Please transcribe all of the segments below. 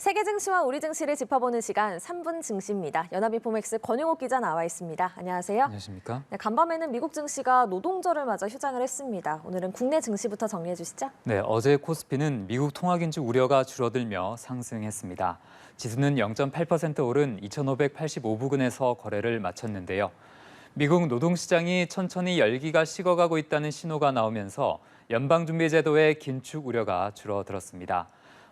세계 증시와 우리 증시를 짚어보는 시간 3분 증시입니다. 연합인포맥스 권용옥 기자 나와 있습니다. 안녕하세요. 안녕하십니까? 네, 간밤에는 미국 증시가 노동절을 맞아 휴장을 했습니다. 오늘은 국내 증시부터 정리해 주시죠. 네, 어제 코스피는 미국 통화긴축 우려가 줄어들며 상승했습니다. 지수는 0.8% 오른 2,585부근에서 거래를 마쳤는데요. 미국 노동시장이 천천히 열기가 식어가고 있다는 신호가 나오면서 연방준비제도의 긴축 우려가 줄어들었습니다.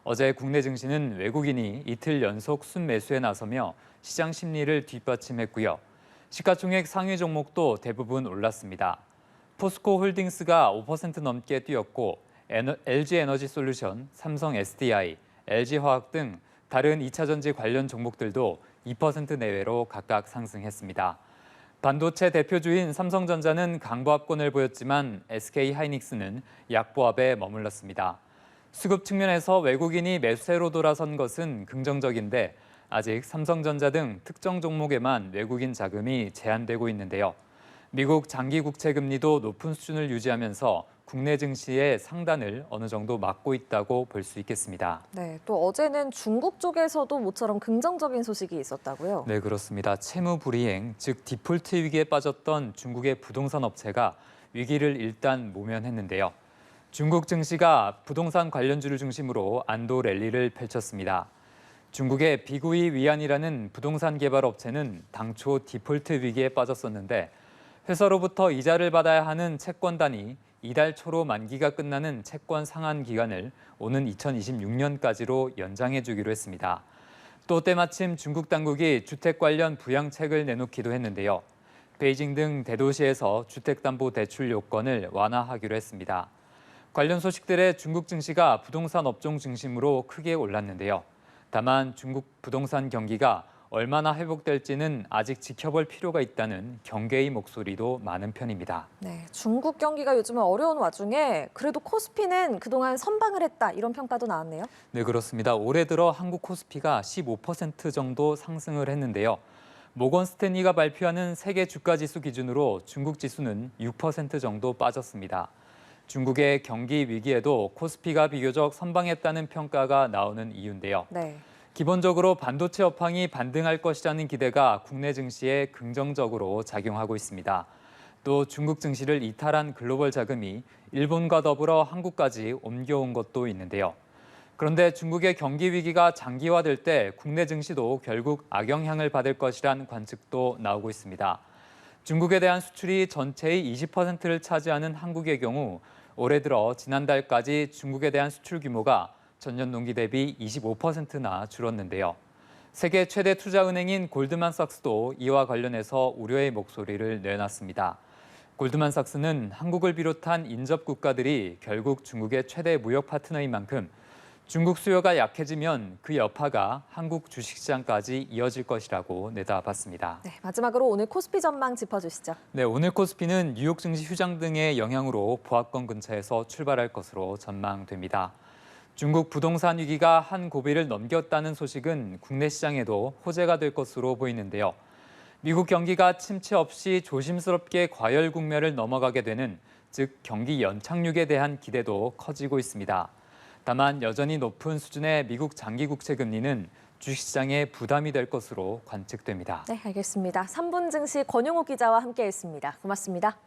어제 국내 증시는 외국인이 이틀 연속 순매수에 나서며 시장 심리를 뒷받침했고요. 시가총액 상위 종목도 대부분 올랐습니다. 포스코홀딩스가 5% 넘게 뛰었고 LG에너지솔루션, 삼성 SDI, LG화학 등 다른 2차전지 관련 종목들도 2% 내외로 각각 상승했습니다. 반도체 대표주인 삼성전자는 강보합권을 보였지만 SK하이닉스는 약보합에 머물렀습니다. 수급 측면에서 외국인이 매수세로 돌아선 것은 긍정적인데 아직 삼성전자 등 특정 종목에만 외국인 자금이 제한되고 있는데요. 미국 장기 국채 금리도 높은 수준을 유지하면서 국내 증시의 상단을 어느 정도 막고 있다고 볼 수 있겠습니다. 네, 또 어제는 중국 쪽에서도 모처럼 긍정적인 소식이 있었다고요? 네, 그렇습니다. 채무 불이행, 즉 디폴트 위기에 빠졌던 중국의 부동산 업체가 위기를 일단 모면했는데요. 중국 증시가 부동산 관련주를 중심으로 안도 랠리를 펼쳤습니다. 중국의 비구이 위안이라는 부동산 개발 업체는 당초 디폴트 위기에 빠졌었는데 회사로부터 이자를 받아야 하는 채권단이 이달 초로 만기가 끝나는 채권 상환 기간을 오는 2026년까지로 연장해 주기로 했습니다. 또 때마침 중국 당국이 주택 관련 부양책을 내놓기도 했는데요. 베이징 등 대도시에서 주택담보대출 요건을 완화하기로 했습니다. 관련 소식들에 중국 증시가 부동산 업종 중심으로 크게 올랐는데요. 다만 중국 부동산 경기가 얼마나 회복될지는 아직 지켜볼 필요가 있다는 경계의 목소리도 많은 편입니다. 네, 중국 경기가 요즘은 어려운 와중에 그래도 코스피는 그동안 선방을 했다 이런 평가도 나왔네요. 네, 그렇습니다. 올해 들어 한국 코스피가 15% 정도 상승을 했는데요. 모건 스탠리가 발표하는 세계 주가 지수 기준으로 중국 지수는 6% 정도 빠졌습니다. 중국의 경기 위기에도 코스피가 비교적 선방했다는 평가가 나오는 이유인데요. 네. 기본적으로 반도체 업황이 반등할 것이라는 기대가 국내 증시에 긍정적으로 작용하고 있습니다. 또 중국 증시를 이탈한 글로벌 자금이 일본과 더불어 한국까지 옮겨온 것도 있는데요. 그런데 중국의 경기 위기가 장기화될 때 국내 증시도 결국 악영향을 받을 것이란 관측도 나오고 있습니다. 중국에 대한 수출이 전체의 20%를 차지하는 한국의 경우 올해 들어 지난달까지 중국에 대한 수출 규모가 전년 동기 대비 25%나 줄었는데요. 세계 최대 투자은행인 골드만삭스도 이와 관련해서 우려의 목소리를 내놨습니다. 골드만삭스는 한국을 비롯한 인접 국가들이 결국 중국의 최대 무역 파트너인 만큼 중국 수요가 약해지면 그 여파가 한국 주식시장까지 이어질 것이라고 내다봤습니다. 네, 마지막으로 오늘 코스피 전망 짚어주시죠. 네, 오늘 코스피는 뉴욕 증시 휴장 등의 영향으로 보합권 근처에서 출발할 것으로 전망됩니다. 중국 부동산 위기가 한 고비를 넘겼다는 소식은 국내 시장에도 호재가 될 것으로 보이는데요. 미국 경기가 침체 없이 조심스럽게 과열 국면을 넘어가게 되는, 즉 경기 연착륙에 대한 기대도 커지고 있습니다. 다만 여전히 높은 수준의 미국 장기 국채 금리는 주식시장에 부담이 될 것으로 관측됩니다. 네, 알겠습니다. 3분 증시 권용옥 기자와 함께했습니다. 고맙습니다.